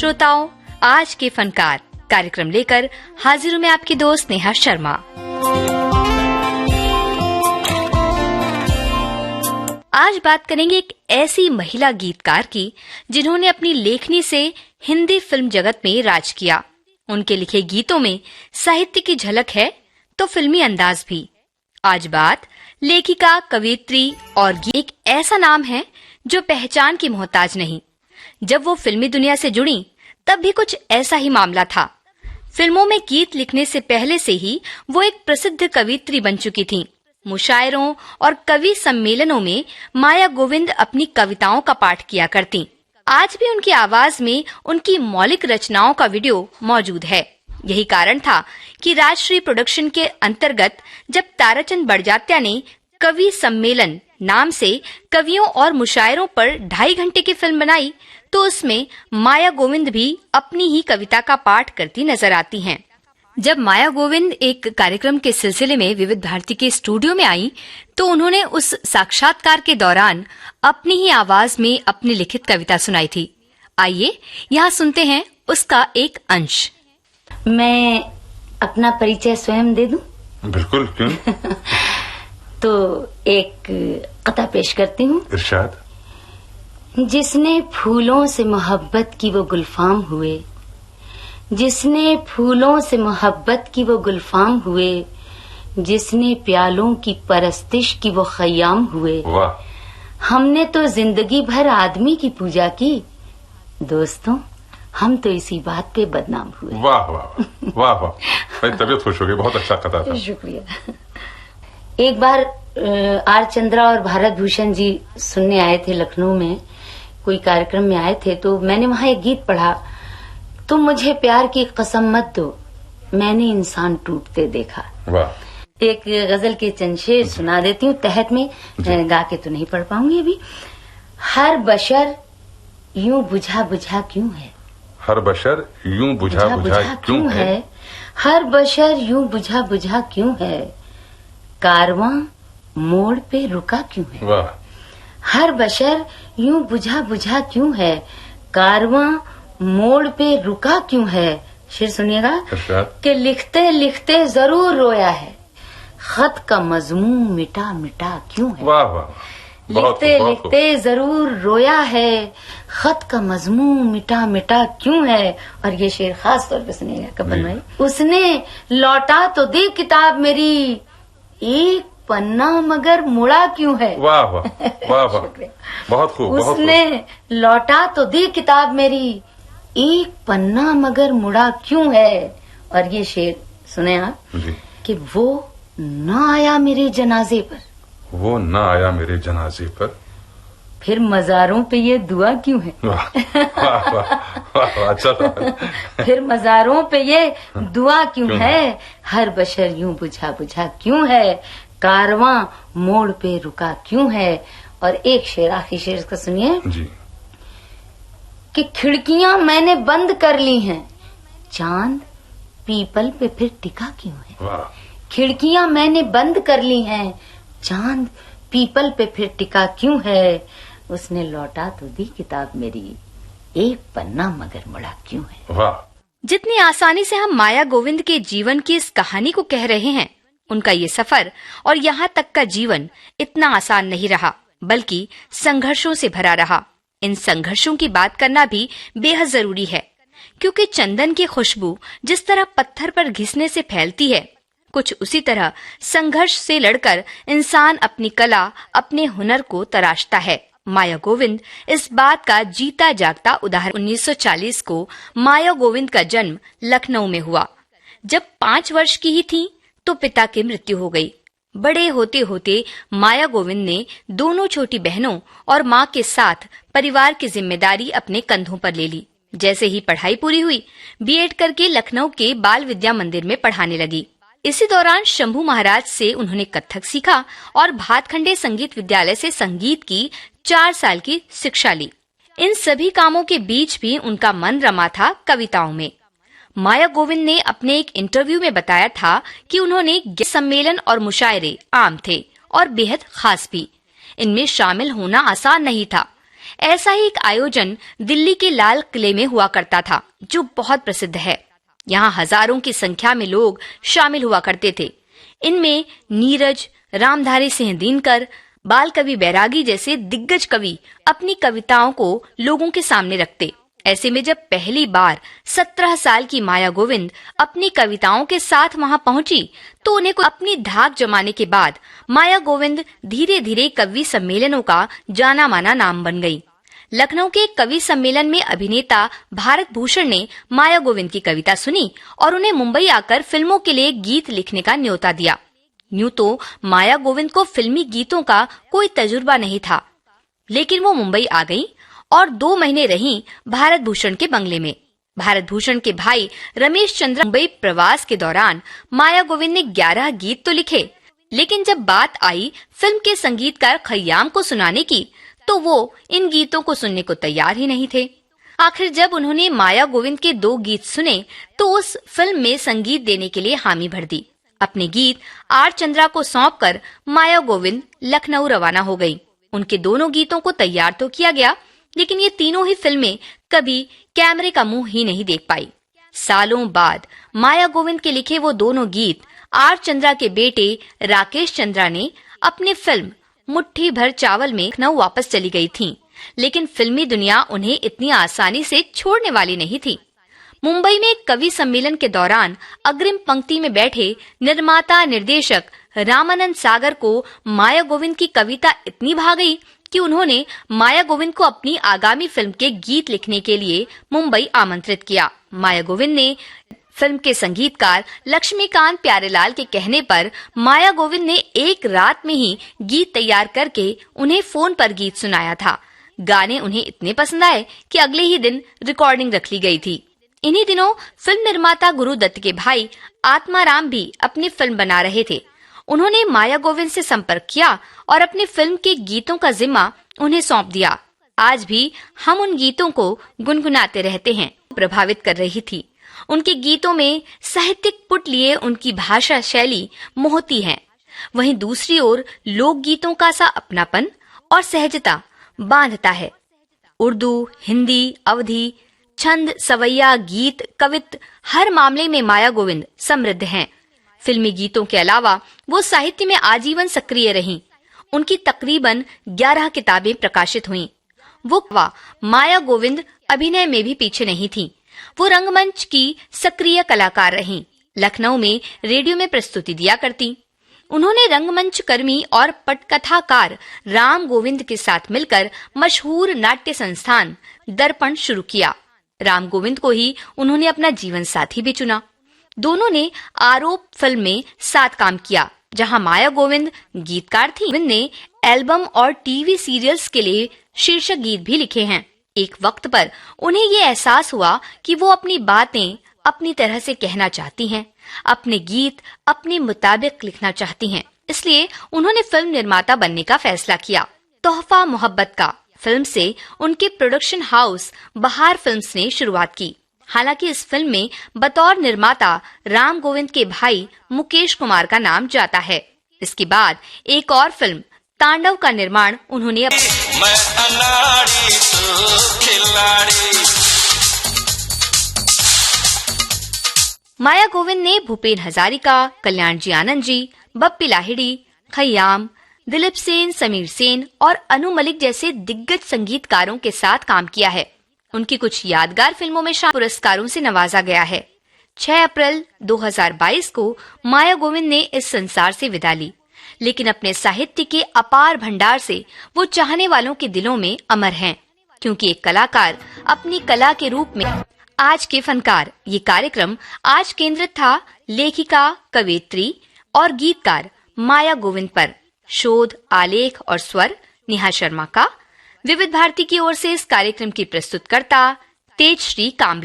श्रोताओं, आज के फनकार कार्यक्रम लेकर हाजिर हूं मैं आपकी दोस्त नेहा शर्मा। आज बात करेंगे एक ऐसी महिला गीतकार की जिन्होंने अपनी लेखनी से हिंदी फिल्म जगत में राज किया। उनके लिखे गीतों में साहित्य की झलक है तो फिल्मी अंदाज भी। आज बात लेखिका, कवियत्री और एक ऐसा नाम है जो पहचान की मोहताज नहीं। जब वो फिल्मी दुनिया से जुड़ी तब भी कुछ ऐसा ही मामला था। फिल्मों में गीत लिखने से पहले से ही वो एक प्रसिद्ध कवियत्री बन चुकी थीं। मुशायरों और कवि सम्मेलनों में माया गोविंद अपनी कविताओं का पाठ किया करती। आज भी उनकी आवाज में उनकी मौलिक रचनाओं का वीडियो मौजूद है। यही कारण था कि राजश्री प्रोडक्शन के अंतर्गत जब ताराचंद बड़जात्या ने कवि सम्मेलन नाम से कवियों और मुशायरों पर 2.5 घंटे की फिल्म बनाई तो उसमें माया गोविंद भी अपनी ही कविता का पाठ करती नजर आती हैं। जब माया गोविंद एक कार्यक्रम के सिलसिले में विविध भारती के स्टूडियो में आई तो उन्होंने उस साक्षात्कार के दौरान अपनी ही आवाज में अपनी लिखित कविता सुनाई थी। आइए यहाँ सुनते हैं उसका एक अंश। मैं अपना परिचय स्वयं दे दूं? बिल्कुल, क्यों? तो एक कथा पेश करती हूँ। इरशाद। जिसने फूलों से मोहब्बत की वो गुलफाम हुए, जिसने फूलों से मोहब्बत की वो गुलफाम हुए, जिसने प्यालों की परस्तिश की वो खयाम हुए। वाह। हमने तो जिंदगी भर आदमी की पूजा की, दोस्तों हम तो इसी बात पे बदनाम हुए। वाह वाह वाह वाह, मेरी तबीयत खुश हो गई। बहुत अच्छा कथा था। शुक्रिया। एक बार आर चंद्रा और भारत भूषण जी सुनने आए थे लखनऊ में, कोई कार्यक्रम में आए थे, तो मैंने वहाँ एक गीत पढ़ा, तुम मुझे प्यार की कसम मत दो, मैंने इंसान टूटते देखा। वाह। एक गजल के चंद शेर सुना देती हूँ तहत में, गा के तो नहीं पढ़ पाऊंगी अभी। हर बशर यूं बुझा बुझा क्यों है, हर बशर यूं बुझा बुझा क्यों है, हर बशर यूं बुझा बुझा क्यों है, कारवां मोड़ पे रुका क्यों है। वाह। हर बशर यूं बुझा बुझा क्यों है, कारवां मोड़ पे रुका क्यों है। शेर सुनिएगा कि लिखते लिखते जरूर रोया है, खत का मजमून मिटा मिटा क्यों है। वाह वाह। लिखते लिखते जरूर रोया है, खत का मजमून मिटा मिटा क्यों है। और ये शेर खास तौर पे सुनिएगा कब्बन भाई। उसने लौटा तो दी किताब मेरी, एक पन्ना मगर मुड़ा क्यों है। वाह वाह वाह वाह, बहुत खूब। उसने लौटा तो दी किताब मेरी, एक पन्ना मगर मुड़ा क्यों है। और ये शेर सुने आप कि वो न आया मेरे जनाजे पर, वो न आया मेरे जनाजे पर, फिर मजारों पे ये दुआ क्यों है। वाह वाह वाह, अच्छा था। फिर मजारों पे ये दुआ क्यों है, हर बशर यूं बुझा बुझा क्यों है, कारवां मोड़ पे रुका क्यों है। और एक शेर, आखिरी शेर इसका सुनिए जी। कि खिड़कियां मैंने बंद कर ली हैं, चांद पीपल पे फिर टिका क्यों है। वाह। खिड़कियां मैंने बंद कर ली हैं, चांद पीपल पे फिर टिका क्यों है। उसने लौटा तो दी किताब मेरी, एक पन्ना मगर मुड़ा क्यों है। वाह। जितनी आसानी से हम माया गोविंद के जीवन की इस कहानी को कह रहे हैं, उनका ये सफर और यहाँ तक का जीवन इतना आसान नहीं रहा, बल्कि संघर्षों से भरा रहा। इन संघर्षों की बात करना भी बेहद जरूरी है, क्योंकि चंदन की खुशबू जिस तरह पत्थर पर घिसने से फैलती है, कुछ उसी तरह संघर्ष से लड़कर इंसान अपनी कला, अपने हुनर को तराशता है। माया गोविंद इस बात का जीता जागता उदाहरण। 1940 को माया गोविंद का जन्म लखनऊ में हुआ। जब 5 वर्ष की ही थी तो पिता की मृत्यु हो गई। बड़े होते होते माया गोविंद ने दोनों छोटी बहनों और माँ के साथ परिवार की जिम्मेदारी अपने कंधों पर ले ली। जैसे ही पढ़ाई पूरी हुई, बीएड करके लखनऊ के बाल विद्या मंदिर में पढ़ाने लगी। इसी दौरान शंभू महाराज से उन्होंने कथक सीखा और भातखंडे संगीत विद्यालय से संगीत की 4 साल की शिक्षा ली। इन सभी कामों के बीच भी उनका मन रमा था कविताओं में। माया गोविंद ने अपने एक इंटरव्यू में बताया था कि उन्होंने सम्मेलन और मुशायरे आम थे और बेहद खास भी। इनमें शामिल होना आसान नहीं था। ऐसा ही एक आयोजन दिल्ली के लाल किले में हुआ करता था, जो बहुत प्रसिद्ध है। यहाँ हजारों की संख्या में लोग शामिल हुआ करते थे। इनमें नीरज, रामधारी सिंह दिनकर, बाल कवि बैरागी जैसे दिग्गज कवि अपनी कविताओं को लोगों के सामने रखते। ऐसे में जब पहली बार 17 साल की माया गोविंद अपनी कविताओं के साथ वहां पहुंची, तो उन्हें अपनी धाक जमाने के बाद माया गोविंद धीरे धीरे कवि सम्मेलनों का जाना माना नाम बन गई। लखनऊ के कवि सम्मेलन में अभिनेता भारत भूषण ने माया गोविंद की कविता सुनी और उन्हें मुंबई आकर फिल्मों के लिए गीत लिखने का न्योता दिया। यूं तो माया गोविंद को फिल्मी गीतों का कोई तजुर्बा नहीं था, लेकिन वो मुंबई आ गई और 2 महीने रहीं भारत भूषण के बंगले में। भारत भूषण के भाई रमेश चंद्र मुंबई प्रवास के दौरान माया गोविंद ने 11 गीत तो लिखे, लेकिन जब बात आई फिल्म के संगीतकार खय्याम को सुनाने की, तो वो इन गीतों को सुनने को तैयार ही नहीं थे। आखिर जब उन्होंने माया गोविंद के 2 गीत सुने, तो उस फिल्म में संगीत देने के लिए हामी भर दी। अपने गीत आर चंद्रा को सौंपकर माया गोविंद लखनऊ रवाना हो गई। उनके दोनों गीतों को तैयार तो किया गया, लेकिन ये तीनों ही फिल्में कभी कैमरे का मुंह ही नहीं देख पाई। सालों बाद माया गोविंद के लिखे वो दोनों गीत आर चंद्रा के बेटे राकेश चंद्रा ने अपनी फिल्म मुट्ठी भर चावल में लखनऊ वापस चली गई थीं, लेकिन फिल्मी दुनिया उन्हें इतनी आसानी से छोड़ने वाली नहीं थी। मुंबई में एक कवि सम्मेलन के दौरान अग्रिम पंक्ति में बैठे निर्माता निर्देशक रामानंद सागर को माया गोविंद की कविता इतनी भा गई कि उन्होंने माया गोविंद को अपनी आगामी फिल्म के गीत लिखने के लिए मुंबई आमंत्रित किया। माया गोविंद ने फिल्म के संगीतकार लक्ष्मीकांत प्यारेलाल के कहने पर माया गोविंद ने एक रात में ही गीत तैयार करके उन्हें फोन पर गीत सुनाया था। गाने उन्हें इतने पसंद आए कि अगले ही दिन रिकॉर्डिंग रख ली गई थी। इन्हीं दिनों फिल्म निर्माता गुरुदत्त के भाई आत्माराम भी अपनी फिल्म बना रहे थे। उन्होंने माया गोविंद से संपर्क किया और अपनी फिल्म के गीतों का जिम्मा उन्हें सौंप दिया। आज भी हम उन गीतों को गुनगुनाते रहते हैं। प्रभावित कर रही थी। उनके गीतों में साहित्यिक पुट लिए उनकी भाषा शैली मोहती है, वहीं दूसरी ओर लोकगीतों का सा अपनापन और सहजता बांधता है। उर्दू, हिंदी, अवधी, छंद, सवैया, गीत, कवित हर मामले में माया गोविंद समृद्ध हैं। फिल्मी गीतों के अलावा वो साहित्य में आजीवन सक्रिय रहीं। उनकी तकरीबन 11 किताबें प्रकाशित हुईं। वो माया गोविंद अभिनय में भी पीछे नहीं थीं। वो रंगमंच की सक्रिय कलाकार रहीं। लखनऊ में रेडियो में प्रस्तुति दिया करती। उन्होंने रंगमंच कर्मी और पटकथाकार राम गोविंद के साथ मिलकर मशहूर नाट्य संस्थान दर्पण शुरू किया। राम गोविंद को ही उन्होंने अपना जीवन साथी भी चुना। दोनों ने आरोप फिल्म में साथ काम किया, जहां माया गोविंद गीतकार थी। गोविंद ने एल्बम और टीवी सीरियल्स के लिए शीर्षक गीत भी लिखे हैं। एक वक्त पर उन्हें ये एहसास हुआ कि वो अपनी बातें अपनी तरह से कहना चाहती हैं, अपने गीत अपने मुताबिक लिखना चाहती हैं। इसलिए उन्होंने फिल्म निर्माता बनने का फैसला किया। तोहफा मोहब्बत का फिल्म से उनके प्रोडक्शन हाउस बहार फिल्म्स ने शुरुआत की। हालांकि इस फिल्म में बतौर निर्माता राम गोविंद के भाई मुकेश कुमार का नाम जाता है। इसके बाद एक और फिल्म तांडव का निर्माण उन्होंने मैं अनाड़ी तू खिलाड़ी। माया गोविंद ने भूपेन हजारिका, कल्याण जी आनंद जी, बप्पी लाहिड़ी, खय्याम, दिलीप सेन, समीर सेन और अनु मलिक जैसे दिग्गज संगीतकारों के साथ काम किया है। उनकी कुछ यादगार फिल्मों में शामिल पुरस्कारों से नवाजा गया है। 6 अप्रैल 2022 को माया गोविंद ने इस संसार से विदा ली, लेकिन अपने साहित्य के अपार भंडार से वो चाहने वालों के दिलों में अमर हैं, क्योंकि एक कलाकार अपनी कला के रूप में आज के फनकार। ये कार्यक्रम आज केंद्रित था लेखिका, कवयित्री और गीतकार माया गोविंद पर। शोध, आलेख और स्वर नेहा शर्मा का। विविध भारती की ओर से इस कार्यक्रम की प्रस्तुतकर्ता तेजश्री कांबले।